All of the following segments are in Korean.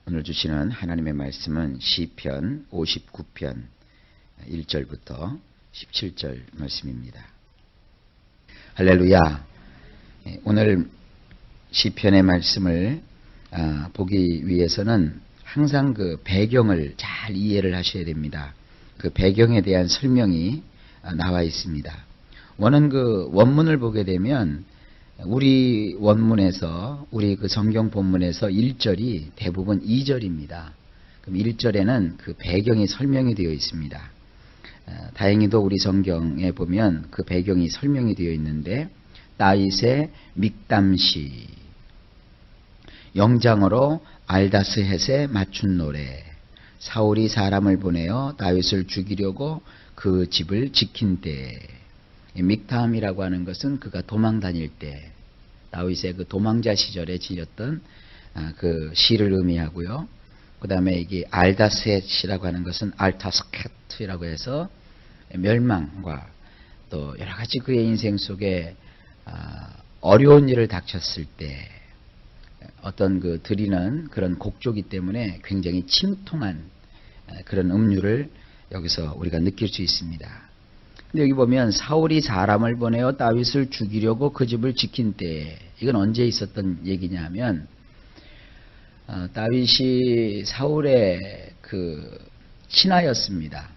오늘 주시는 하나님의 말씀은 시편 59편 1절부터 17절 말씀입니다. 할렐루야. 오늘 시편의 말씀을 보기 위해서는 항상 그 배경을 잘 이해를 하셔야 됩니다. 그 배경에 대한 설명이 나와 있습니다. 원문을 보게 되면 우리 원문에서, 우리 그 성경 본문에서 1절이 대부분 2절입니다. 그럼 1절에는 그 배경이 설명이 되어 있습니다. 다행히도 우리 성경에 보면 그 배경이 설명이 되어 있는데, 다윗의 믹담시, 영장으로 알다스헷에 맞춘 노래, 사울이 사람을 보내어 다윗을 죽이려고 그 집을 지킨 때. 믹담이라고 하는 것은 그가 도망 다닐 때, 다윗의 그 도망자 시절에 지었던 그 시를 의미하고요. 그 다음에 이게 알다스헷이라고 하는 것은 알타스켓이라고 해서 멸망과 또 여러 가지 그의 인생 속에 어려운 일을 닥쳤을 때 어떤 그 드리는 그런 곡조기 때문에 굉장히 침통한 그런 음률을 여기서 우리가 느낄 수 있습니다. 근데 여기 보면 사울이 사람을 보내어 다윗을 죽이려고 그 집을 지킨 때, 이건 언제 있었던 얘기냐 하면 다윗이 사울의 그 친하였습니다.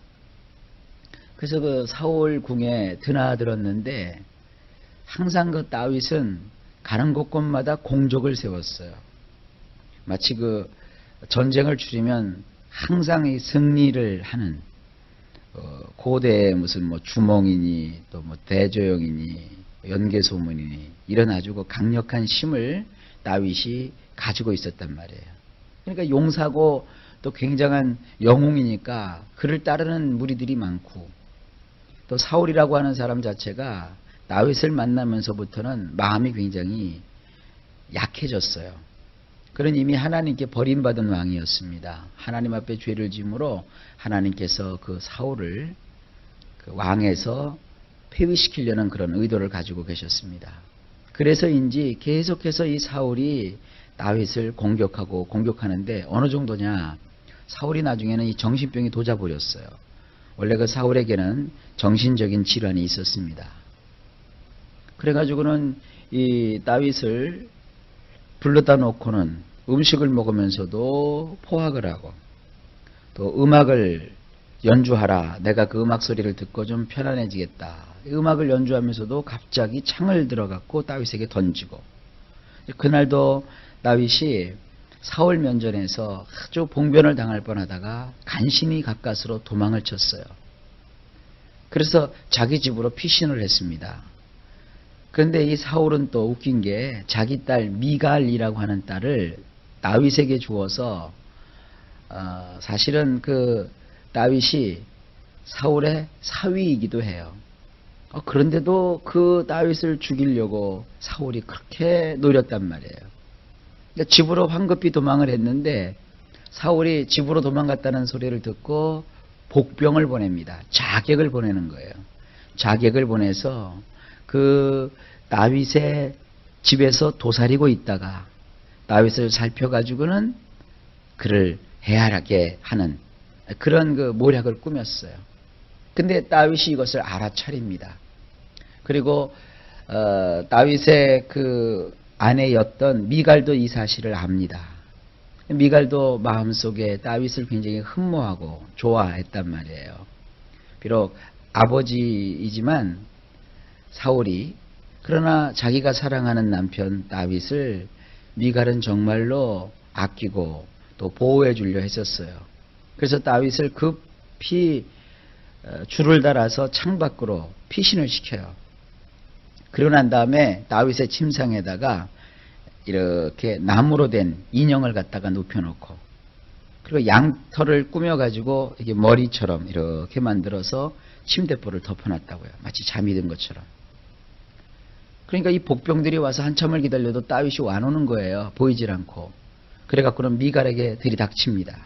그래서 그 사울 궁에 드나들었는데 항상 그 다윗은 가는 곳곳마다 공적을 세웠어요. 마치 그 전쟁을 치르면 항상 이 승리를 하는 고대 무슨 뭐 주몽이니 또 뭐 대조영이니 연개소문이니 이런 아주 그 강력한 힘을 다윗이 가지고 있었단 말이에요. 그러니까 용사고 또 굉장한 영웅이니까 그를 따르는 무리들이 많고, 또 사울이라고 하는 사람 자체가 다윗을 만나면서부터는 마음이 굉장히 약해졌어요. 그는 이미 하나님께 버림받은 왕이었습니다. 하나님 앞에 죄를 지음으로 하나님께서 그 사울을 그 왕에서 폐위시키려는 그런 의도를 가지고 계셨습니다. 그래서인지 계속해서 이 사울이 다윗을 공격하는데 어느 정도냐, 사울이 나중에는 이 정신병이 도져버렸어요. 원래 그 사울에게는 정신적인 질환이 있었습니다. 그래가지고는 이 다윗을 불러다 놓고는 음식을 먹으면서도 포악을 하고, 또 음악을 연주하라, 내가 그 음악 소리를 듣고 좀 편안해지겠다. 음악을 연주하면서도 갑자기 창을 들어갖고 다윗에게 던지고, 그날도 다윗이 사울 면전에서 아주 봉변을 당할 뻔하다가 간신히 가까스로 도망을 쳤어요. 그래서 자기 집으로 피신을 했습니다. 그런데 이 사울은 또 웃긴 게 자기 딸 미갈이라고 하는 딸을 다윗에게 주어서 사실은 그 다윗이 사울의 사위이기도 해요. 그런데도 그 다윗을 죽이려고 사울이 그렇게 노렸단 말이에요. 그러니까 집으로 황급히 도망을 했는데 사울이 집으로 도망갔다는 소리를 듣고 복병을 보냅니다. 자객을 보내는 거예요. 자객을 보내서 그 다윗의 집에서 도사리고 있다가 다윗을 살펴가지고는 그를 해하게 하는 그런 그 모략을 꾸몄어요. 근데 다윗이 이것을 알아차립니다. 그리고 다윗의 그 아내였던 미갈도 이 사실을 압니다. 미갈도 마음속에 다윗을 굉장히 흠모하고 좋아했단 말이에요. 비록 아버지이지만 사울이, 그러나 자기가 사랑하는 남편 다윗을 미갈은 정말로 아끼고 또 보호해 주려 했었어요. 그래서 다윗을 급히 줄을 달아서 창밖으로 피신을 시켜요. 그러고 난 다음에 다윗의 침상에다가 이렇게 나무로 된 인형을 갖다가 눕혀놓고, 그리고 양털을 꾸며가지고 이게 머리처럼 이렇게 만들어서 침대볼을 덮어놨다고요. 마치 잠이 든 것처럼. 그러니까 이 복병들이 와서 한참을 기다려도 다윗이 안 오는 거예요. 보이질 않고. 그래갖고는 미갈에게 들이닥칩니다.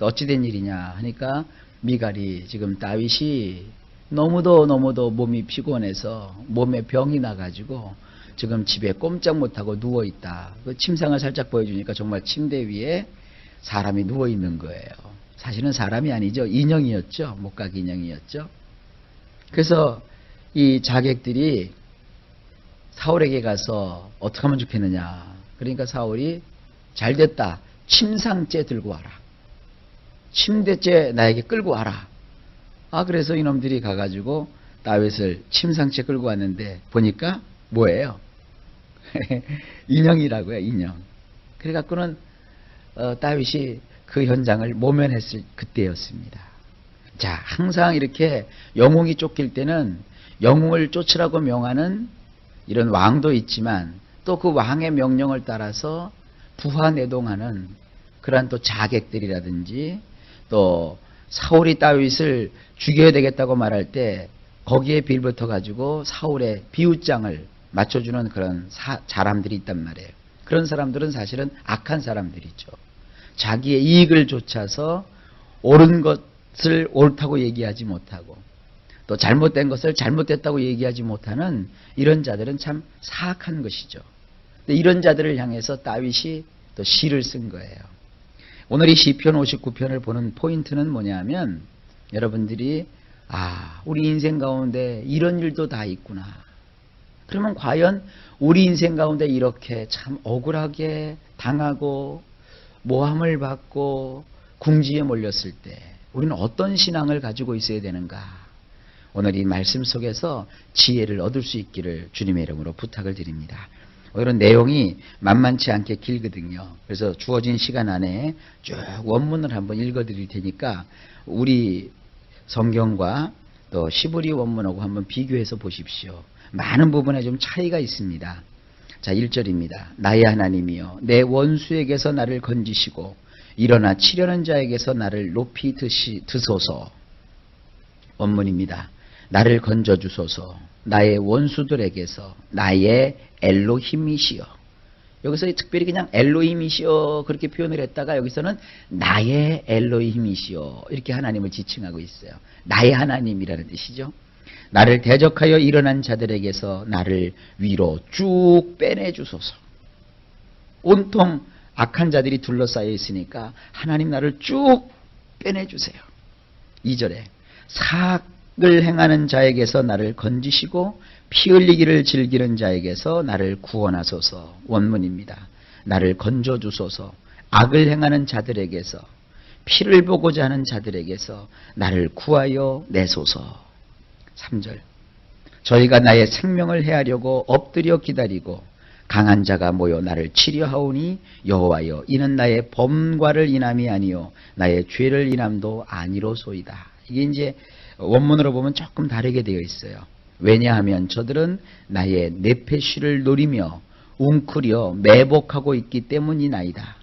어찌된 일이냐 하니까 미갈이 지금 다윗이 너무도 몸이 피곤해서 몸에 병이 나가지고 지금 집에 꼼짝 못하고 누워있다. 그 침상을 살짝 보여주니까 정말 침대 위에 사람이 누워 있는 거예요. 사실은 사람이 아니죠. 인형이었죠. 목각 인형이었죠. 그래서 이 자객들이 사울에게 가서 어떻게 하면 좋겠느냐. 그러니까 사울이 잘됐다. 침상째 들고 와라. 침대째 나에게 끌고 와라. 그래서 이놈들이 가가지고 다윗을 침상째 끌고 왔는데 보니까 뭐예요? 인형이라고요. 인형. 그래갖고는 다윗이 그 현장을 모면했을 그때였습니다. 자, 항상 이렇게 영웅이 쫓길 때는 영웅을 쫓으라고 명하는 이런 왕도 있지만 또 그 왕의 명령을 따라서 부하내동하는 그러한 또 자객들이라든지 또 사울이 다윗을 죽여야 되겠다고 말할 때 거기에 빌붙어 가지고 사울의 비웃장을 맞춰주는 그런 사람들이 있단 말이에요. 그런 사람들은 사실은 악한 사람들이죠. 자기의 이익을 좇아서 옳은 것을 옳다고 얘기하지 못하고 또 잘못된 것을 잘못됐다고 얘기하지 못하는 이런 자들은 참 사악한 것이죠. 근데 이런 자들을 향해서 다윗이 또 시를 쓴 거예요. 오늘 이 시편 59편을 보는 포인트는 뭐냐면 여러분들이 우리 인생 가운데 이런 일도 다 있구나. 그러면 과연 우리 인생 가운데 이렇게 참 억울하게 당하고 모함을 받고 궁지에 몰렸을 때 우리는 어떤 신앙을 가지고 있어야 되는가. 오늘 이 말씀 속에서 지혜를 얻을 수 있기를 주님의 이름으로 부탁을 드립니다. 이런 내용이 만만치 않게 길거든요. 그래서 주어진 시간 안에 쭉 원문을 한번 읽어드릴 테니까 우리 성경과 또 시브리 원문하고 한번 비교해서 보십시오. 많은 부분에 좀 차이가 있습니다. 자, 1절입니다. 나의 하나님이여 내 원수에게서 나를 건지시고 일어나 치려는 자에게서 나를 높이 드소서. 원문입니다. 나를 건져주소서. 나의 원수들에게서 나의 엘로힘이시여. 여기서 특별히 그냥 엘로힘이시여 그렇게 표현을 했다가 여기서는 나의 엘로힘이시여 이렇게 하나님을 지칭하고 있어요. 나의 하나님이라는 뜻이죠. 나를 대적하여 일어난 자들에게서 나를 위로 쭉 빼내주소서. 온통 악한 자들이 둘러싸여 있으니까 하나님 나를 쭉 빼내주세요. 2절에 사악을 행하는 자에게서 나를 건지시고 피 흘리기를 즐기는 자에게서 나를 구원하소서. 원문입니다. 나를 건져주소서. 악을 행하는 자들에게서 피를 보고자 하는 자들에게서 나를 구하여 내소서. 3절 저희가 나의 생명을 해하려고 엎드려 기다리고 강한 자가 모여 나를 치려하오니 여호와여 이는 나의 범과를 인함이 아니요 나의 죄를 인함도 아니로소이다. 이게 이제 원문으로 보면 조금 다르게 되어 있어요. 왜냐하면 저들은 나의 내패쉬를 노리며 웅크려 매복하고 있기 때문이나이다.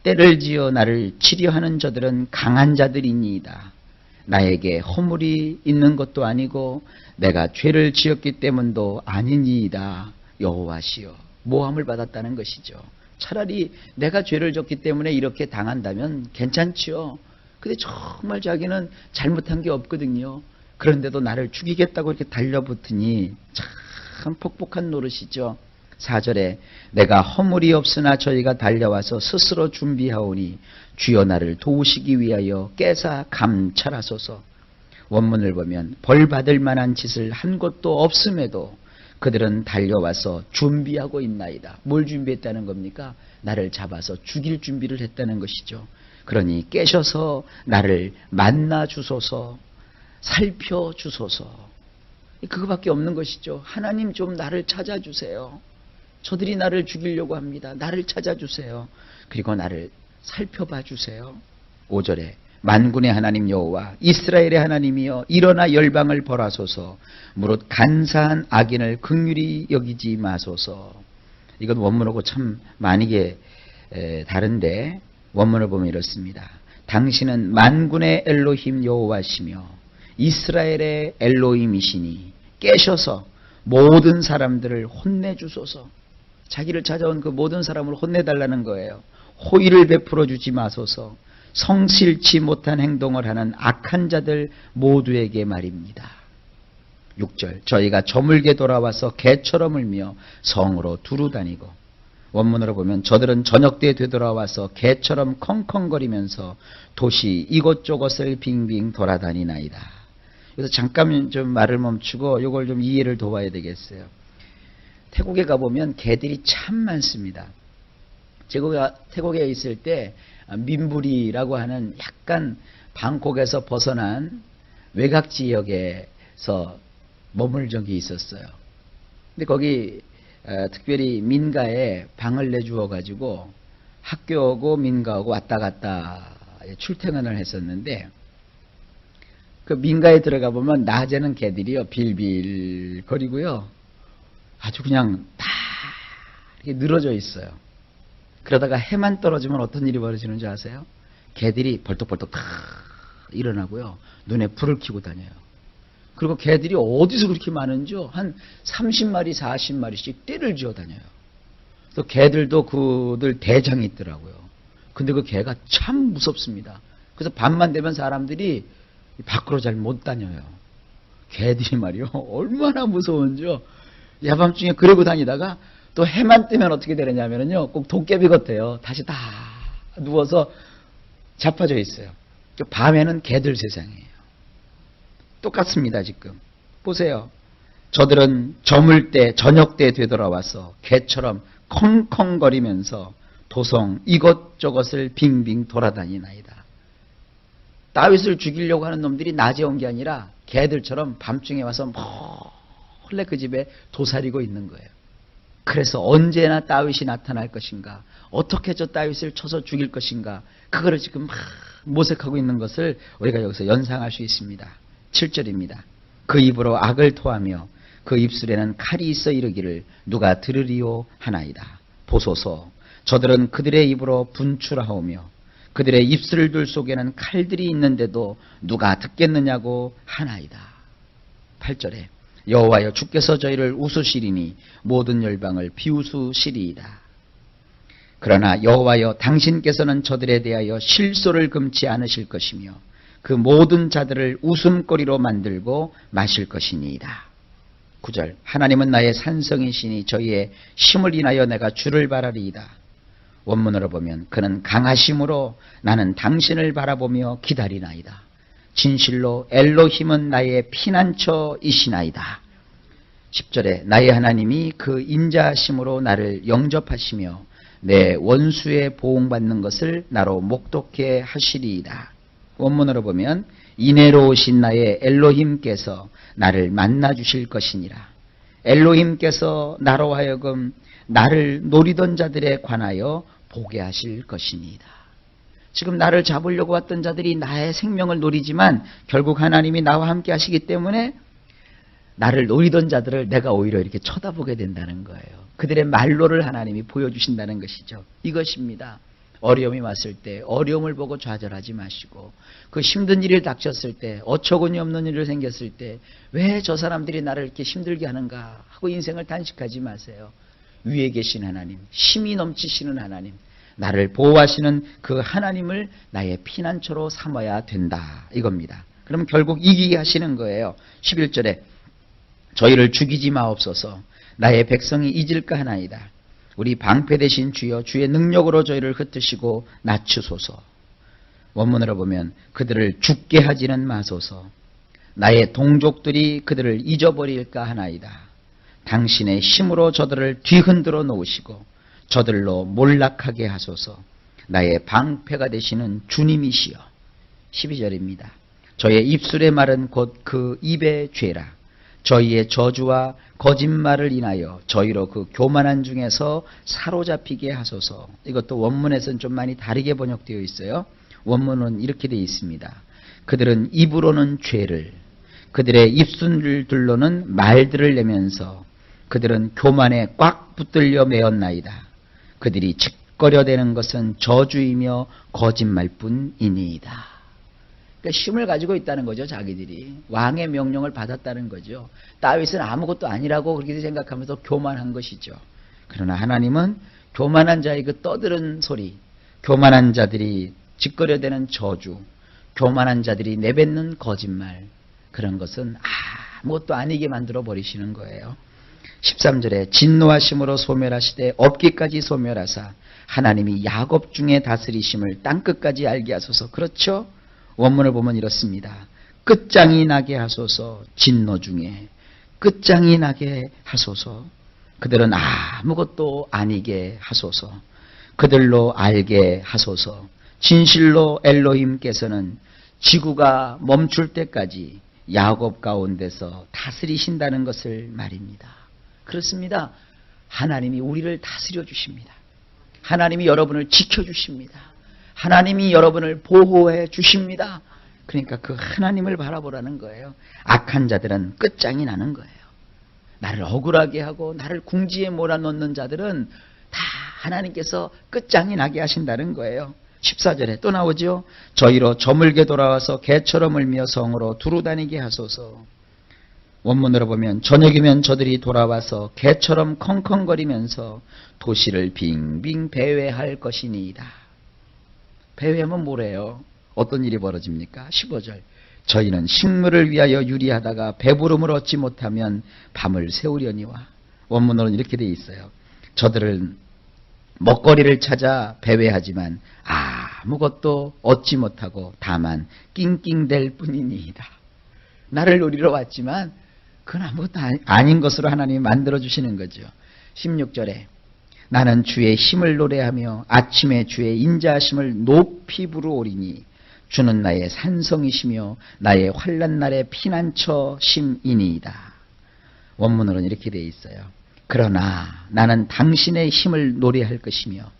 때를 지어 나를 치려하는 저들은 강한 자들이니이다. 나에게 허물이 있는 것도 아니고 내가 죄를 지었기 때문도 아니니이다. 여호와시여. 모함을 받았다는 것이죠. 차라리 내가 죄를 졌기 때문에 이렇게 당한다면 괜찮지요. 근데 정말 자기는 잘못한 게 없거든요. 그런데도 나를 죽이겠다고 이렇게 달려붙으니 참 폭폭한 노릇이죠. 4절에 내가 허물이 없으나 저희가 달려와서 스스로 준비하오니 주여 나를 도우시기 위하여 깨사 감찰하소서. 원문을 보면 벌 받을 만한 짓을 한 것도 없음에도 그들은 달려와서 준비하고 있나이다. 뭘 준비했다는 겁니까? 나를 잡아서 죽일 준비를 했다는 것이죠. 그러니 깨셔서 나를 만나 주소서. 살펴주소서. 그거밖에 없는 것이죠. 하나님 좀 나를 찾아주세요. 저들이 나를 죽이려고 합니다. 나를 찾아주세요. 그리고 나를 살펴봐 주세요. 5절에 만군의 하나님 여호와 이스라엘의 하나님이여 일어나 열방을 벌하소서. 무릇 간사한 악인을 긍휼히 여기지 마소서. 이건 원문하고 참 많이 다른데 원문을 보면 이렇습니다. 당신은 만군의 엘로힘 여호와시며 이스라엘의 엘로힘이시니 깨셔서 모든 사람들을 혼내주소서. 자기를 찾아온 그 모든 사람을 혼내달라는 거예요. 호의를 베풀어 주지 마소서. 성실치 못한 행동을 하는 악한 자들 모두에게 말입니다. 6절 저희가 저물게 돌아와서 개처럼 울며 성으로 두루 다니고 원문으로 보면 저들은 저녁 때 되돌아와서 개처럼 컹컹거리면서 도시 이곳저곳을 빙빙 돌아다니나이다. 그래서 잠깐 좀 말을 멈추고 이걸 좀 이해를 도와야 되겠어요. 태국에 가보면 개들이 참 많습니다. 제가 태국에 있을 때 민부리라고 하는 약간 방콕에서 벗어난 외곽 지역에서 머물 적이 있었어요. 근데 거기 특별히 민가에 방을 내주어 가지고 학교하고 민가하고 왔다 갔다 출퇴근을 했었는데, 그 민가에 들어가 보면 낮에는 개들이요 빌빌 거리고요 아주 그냥 다 이렇게 늘어져 있어요. 그러다가 해만 떨어지면 어떤 일이 벌어지는지 아세요? 개들이 벌떡벌떡 다 일어나고요 눈에 불을 켜고 다녀요. 그리고 개들이 어디서 그렇게 많은지요? 한 30마리, 40마리씩 떼를 지어 다녀요. 또 개들도 그들 대장이 있더라고요. 근데 그 개가 참 무섭습니다. 그래서 밤만 되면 사람들이 밖으로 잘 못 다녀요. 개들이 말이요. 얼마나 무서운지요. 야밤중에 그러고 다니다가 또 해만 뜨면 어떻게 되느냐면요. 꼭 도깨비 같아요. 다시 다 누워서 자빠져 있어요. 밤에는 개들 세상이에요. 똑같습니다. 지금 보세요. 저들은 저물 때 저녁 때 되돌아와서 개처럼 컹컹거리면서 도성 이것저것을 빙빙 돌아다니나이다. 다윗을 죽이려고 하는 놈들이 낮에 온 게 아니라 개들처럼 밤중에 와서 몰래 그 집에 도사리고 있는 거예요. 그래서 언제나 다윗이 나타날 것인가, 어떻게 저 다윗을 쳐서 죽일 것인가, 그거를 지금 막 모색하고 있는 것을 우리가 여기서 연상할 수 있습니다. 7절입니다. 그 입으로 악을 토하며 그 입술에는 칼이 있어 이르기를 누가 들으리요 하나이다. 보소서, 저들은 그들의 입으로 분출하오며 그들의 입술들 속에는 칼들이 있는데도 누가 듣겠느냐고 하나이다. 8절에 여호와여 주께서 저희를 웃으시리니 모든 열방을 비웃으시리이다. 그러나 여호와여 당신께서는 저들에 대하여 실소를 금치 않으실 것이며 그 모든 자들을 웃음거리로 만들고 마실 것이니이다. 9절 하나님은 나의 산성이시니 저희의 힘을 인하여 내가 주를 바라리이다. 원문으로 보면 그는 강하심으로 나는 당신을 바라보며 기다리나이다. 진실로 엘로힘은 나의 피난처이시나이다. 10절에 나의 하나님이 그 인자하심으로 나를 영접하시며 내 원수의 보응받는 것을 나로 목독해 하시리이다. 원문으로 보면 인애로우신 나의 엘로힘께서 나를 만나주실 것이니라. 엘로힘께서 나로 하여금 나를 노리던 자들에 관하여 보게 하실 것이니이다. 지금 나를 잡으려고 왔던 자들이 나의 생명을 노리지만 결국 하나님이 나와 함께 하시기 때문에 나를 노리던 자들을 내가 오히려 이렇게 쳐다보게 된다는 거예요. 그들의 말로를 하나님이 보여주신다는 것이죠. 이것입니다. 어려움이 왔을 때 어려움을 보고 좌절하지 마시고, 그 힘든 일이 닥쳤을 때, 어처구니 없는 일이 생겼을 때 왜 저 사람들이 나를 이렇게 힘들게 하는가 하고 인생을 단식하지 마세요. 위에 계신 하나님, 힘이 넘치시는 하나님, 나를 보호하시는 그 하나님을 나의 피난처로 삼아야 된다 이겁니다. 그럼 결국 이기게 하시는 거예요. 11절에 저희를 죽이지 마옵소서, 나의 백성이 잊을까 하나이다. 우리 방패 되신 주여 주의 능력으로 저희를 흩으시고 낮추소서. 원문으로 보면 그들을 죽게 하지는 마소서, 나의 동족들이 그들을 잊어버릴까 하나이다. 당신의 힘으로 저들을 뒤흔들어 놓으시고 저들로 몰락하게 하소서. 나의 방패가 되시는 주님이시여. 12절입니다. 저의 입술의 말은 곧 그 입의 죄라. 저희의 저주와 거짓말을 인하여 저희로 그 교만한 중에서 사로잡히게 하소서. 이것도 원문에서는 좀 많이 다르게 번역되어 있어요. 원문은 이렇게 되어 있습니다. 그들은 입으로는 죄를, 그들의 입술들로는 말들을 내면서 그들은 교만에 꽉 붙들려 매었나이다. 그들이 짓거려대는 것은 저주이며 거짓말뿐이니이다. 그러니까 힘을 가지고 있다는 거죠. 자기들이 왕의 명령을 받았다는 거죠. 다윗은 아무것도 아니라고 그렇게 생각하면서 교만한 것이죠. 그러나 하나님은 교만한 자의 그 떠드는 소리, 교만한 자들이 짓거려대는 저주, 교만한 자들이 내뱉는 거짓말, 그런 것은 아무것도 아니게 만들어 버리시는 거예요. 13절에 진노하심으로 소멸하시되 없기까지 소멸하사 하나님이 야곱 중에 다스리심을 땅끝까지 알게 하소서. 그렇죠? 원문을 보면 이렇습니다. 끝장이 나게 하소서. 진노 중에 끝장이 나게 하소서. 그들은 아무것도 아니게 하소서. 그들로 알게 하소서. 진실로 엘로힘께서는 지구가 멈출 때까지 야곱 가운데서 다스리신다는 것을 말입니다. 그렇습니다. 하나님이 우리를 다스려 주십니다. 하나님이 여러분을 지켜주십니다. 하나님이 여러분을 보호해 주십니다. 그러니까 그 하나님을 바라보라는 거예요. 악한 자들은 끝장이 나는 거예요. 나를 억울하게 하고 나를 궁지에 몰아넣는 자들은 다 하나님께서 끝장이 나게 하신다는 거예요. 14절에 또 나오죠. 저희로 저물게 돌아와서 개처럼 울며 성으로 두루다니게 하소서. 원문으로 보면 저녁이면 저들이 돌아와서 개처럼 컹컹거리면서 도시를 빙빙 배회할 것이니이다. 배회하면 뭐래요? 어떤 일이 벌어집니까? 15절 저희는 식물을 위하여 유리하다가 배부름을 얻지 못하면 밤을 새우려니와. 원문으로는 이렇게 돼 있어요. 저들은 먹거리를 찾아 배회하지만 아무것도 얻지 못하고 다만 낑낑댈 뿐이니이다. 나를 노리러 왔지만 그건 아무것도 아닌 것으로 하나님이 만들어주시는 거죠. 16절에 나는 주의 힘을 노래하며 아침에 주의 인자하심을 높이 부르오리니 주는 나의 산성이시며 나의 환난 날의 피난처 심이니이다. 원문으로는 이렇게 되어 있어요. 그러나 나는 당신의 힘을 노래할 것이며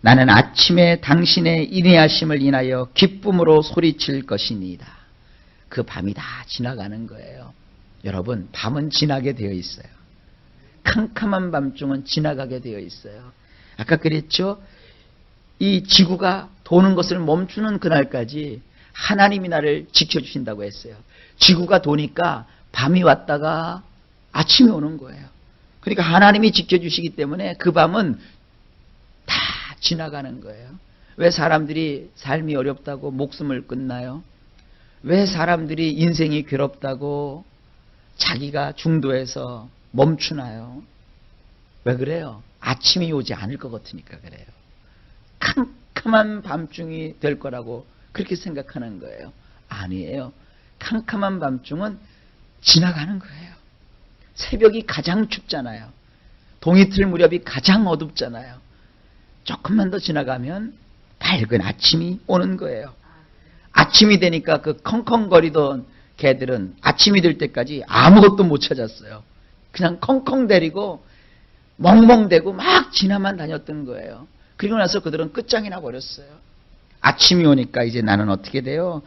나는 아침에 당신의 인내하심을 인하여 기쁨으로 소리칠 것이니이다. 그 밤이 다 지나가는 거예요. 여러분, 밤은 지나게 되어 있어요. 캄캄한 밤중은 지나가게 되어 있어요. 아까 그랬죠? 이 지구가 도는 것을 멈추는 그날까지 하나님이 나를 지켜주신다고 했어요. 지구가 도니까 밤이 왔다가 아침이 오는 거예요. 그러니까 하나님이 지켜주시기 때문에 그 밤은 다 지나가는 거예요. 왜 사람들이 삶이 어렵다고 목숨을 끊나요? 왜 사람들이 인생이 괴롭다고 자기가 중도에서 멈추나요? 왜 그래요? 아침이 오지 않을 것 같으니까 그래요. 캄캄한 밤중이 될 거라고 그렇게 생각하는 거예요. 아니에요. 캄캄한 밤중은 지나가는 거예요. 새벽이 가장 춥잖아요. 동이틀 무렵이 가장 어둡잖아요. 조금만 더 지나가면 밝은 아침이 오는 거예요. 아침이 되니까 그 컹컹거리던 개들은 아침이 될 때까지 아무것도 못 찾았어요. 그냥 컹컹대리고 멍멍대고 막 지나만 다녔던 거예요. 그리고 나서 그들은 끝장이 나버렸어요. 아침이 오니까 이제 나는 어떻게 돼요?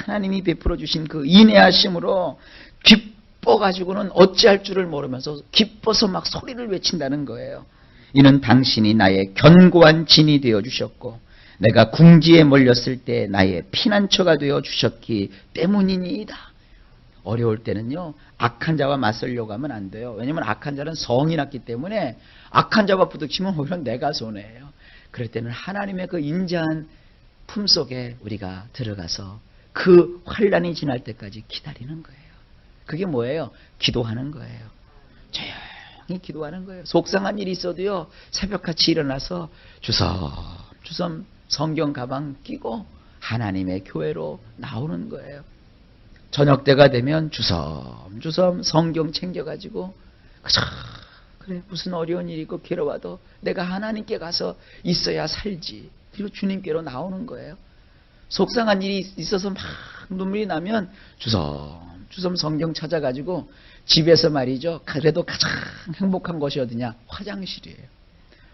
하나님이 베풀어 주신 그 인내하심으로 기뻐가지고는 어찌할 줄을 모르면서 기뻐서 막 소리를 외친다는 거예요. 이는 당신이 나의 견고한 진이 되어 주셨고 내가 궁지에 몰렸을 때 나의 피난처가 되어 주셨기 때문이니이다. 어려울 때는요, 악한 자와 맞서려고 하면 안 돼요. 왜냐하면 악한 자는 성이 났기 때문에 악한 자와 부딪히면 오히려 내가 손해예요. 그럴 때는 하나님의 그 인자한 품속에 우리가 들어가서 그 환난이 지날 때까지 기다리는 거예요. 그게 뭐예요? 기도하는 거예요. 조용히 기도하는 거예요. 속상한 일이 있어도요, 새벽같이 일어나서 주섬주섬 성경 가방 끼고 하나님의 교회로 나오는 거예요. 저녁 때가 되면 주섬주섬 성경 챙겨가지고 그래 무슨 어려운 일이 있고 괴로워도 내가 하나님께 가서 있어야 살지. 그리고 주님께로 나오는 거예요. 속상한 일이 있어서 막 눈물이 나면 주섬주섬 성경 찾아가지고 집에서 말이죠. 그래도 가장 행복한 곳이 어디냐? 화장실이에요.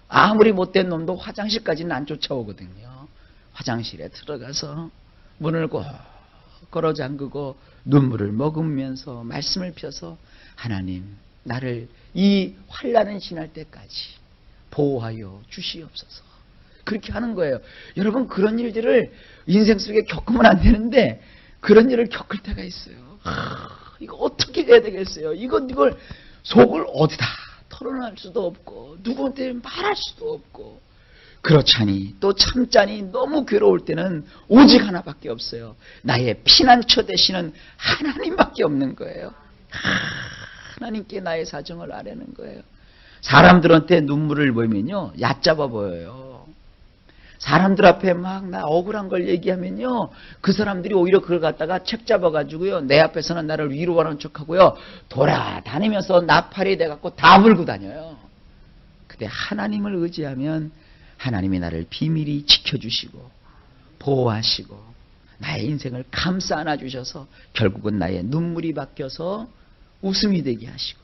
아무리 못된 놈도 화장실까지는 안 쫓아오거든요. 화장실에 들어가서 문을 꼭 걸어 잠그고 눈물을 머금으면서 말씀을 펴서 하나님 나를 이 환난은 지날 때까지 보호하여 주시옵소서. 그렇게 하는 거예요. 여러분 그런 일들을 인생 속에 겪으면 안 되는데 그런 일을 겪을 때가 있어요. 이거 어떻게 해야 되겠어요? 이걸 속을 어디다 털어낼 수도 없고 누구한테 말할 수도 없고 그렇자니 또 참자니 너무 괴로울 때는 오직 하나밖에 없어요. 나의 피난처 되시는 하나님밖에 없는 거예요. 하나님께 나의 사정을 아뢰는 거예요. 사람들한테 눈물을 보이면요 얕잡아 보여요. 사람들 앞에 막 나 억울한 걸 얘기하면요 그 사람들이 오히려 그걸 갖다가 책 잡아가지고요 내 앞에서는 나를 위로하는 척하고요 돌아다니면서 나팔이 돼갖고 다 불고 다녀요. 근데 하나님을 의지하면 하나님이 나를 비밀히 지켜주시고 보호하시고 나의 인생을 감싸 안아주셔서 결국은 나의 눈물이 바뀌어서 웃음이 되게 하시고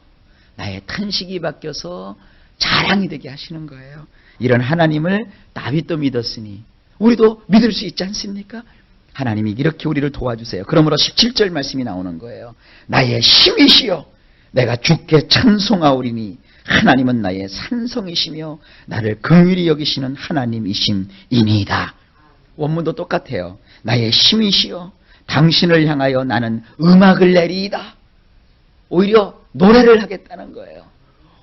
나의 탄식이 바뀌어서 자랑이 되게 하시는 거예요. 이런 하나님을 다윗도 믿었으니 우리도 믿을 수 있지 않습니까? 하나님이 이렇게 우리를 도와주세요. 그러므로 17절 말씀이 나오는 거예요. 나의 힘이시여 내가 주께 찬송하오리니 하나님은 나의 산성이시며 나를 긍휼히 여기시는 하나님이심이니이다. 원문도 똑같아요. 나의 힘이시여 당신을 향하여 나는 음악을 내리이다. 오히려 노래를 하겠다는 거예요.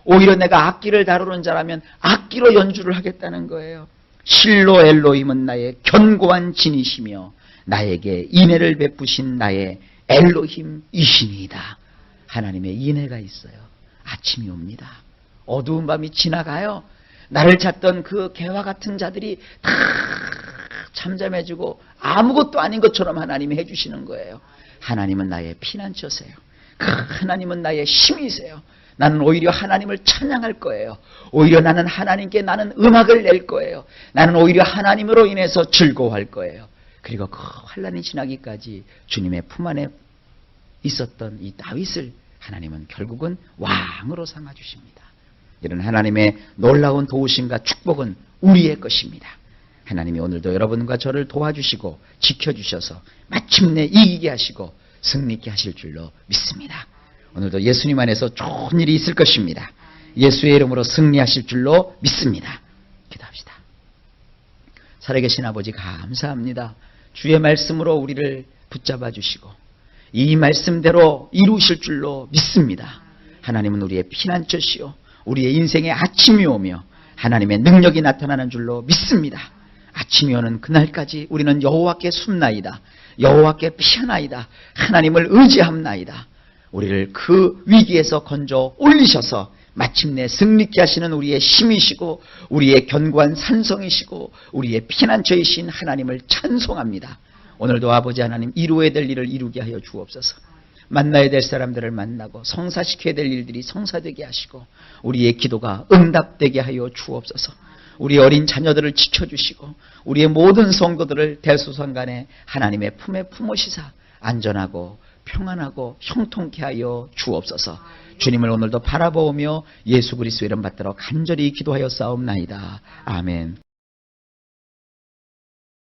오히려 내가 악기를 다루는 자라면 악기로 연주를 하겠다는 거예요. 실로 엘로힘은 나의 견고한 진이시며 나에게 인애를 베푸신 나의 엘로힘이시니이다. 하나님의 인애가 있어요. 아침이 옵니다. 어두운 밤이 지나가요. 나를 찾던 그 개와 같은 자들이 다 잠잠해지고 아무것도 아닌 것처럼 하나님이 해주시는 거예요. 하나님은 나의 피난처세요. 하나님은 나의 힘이세요. 나는 오히려 하나님을 찬양할 거예요. 오히려 나는 하나님께 나는 음악을 낼 거예요. 나는 오히려 하나님으로 인해서 즐거워할 거예요. 그리고 그 환난이 지나기까지 주님의 품 안에 있었던 이 다윗을 하나님은 결국은 왕으로 삼아주십니다. 이런 하나님의 놀라운 도우심과 축복은 우리의 것입니다. 하나님이 오늘도 여러분과 저를 도와주시고 지켜주셔서 마침내 이기게 하시고 승리케 하실 줄로 믿습니다. 오늘도 예수님 안에서 좋은 일이 있을 것입니다. 예수의 이름으로 승리하실 줄로 믿습니다. 기도합시다. 살아계신 아버지 감사합니다. 주의 말씀으로 우리를 붙잡아 주시고 이 말씀대로 이루실 줄로 믿습니다. 하나님은 우리의 피난처시요 우리의 인생의 아침이 오며 하나님의 능력이 나타나는 줄로 믿습니다. 아침이 오는 그날까지 우리는 여호와께 숨나이다. 여호와께 피하나이다. 하나님을 의지함나이다. 우리를 그 위기에서 건져 올리셔서 마침내 승리케 하시는 우리의 힘이시고 우리의 견고한 산성이시고 우리의 피난처이신 하나님을 찬송합니다. 오늘도 아버지 하나님 이루어야 될 일을 이루게 하여 주옵소서. 만나야 될 사람들을 만나고 성사시켜야 될 일들이 성사되게 하시고 우리의 기도가 응답되게 하여 주옵소서. 우리 어린 자녀들을 지켜주시고 우리의 모든 성도들을 대소산간에 하나님의 품에 품으시사 안전하고 평안하고 형통케 하여 주옵소서. 주님을 오늘도 바라보며 예수 그리스도 이름 받들어 간절히 기도하여 싸움나이다. 아멘.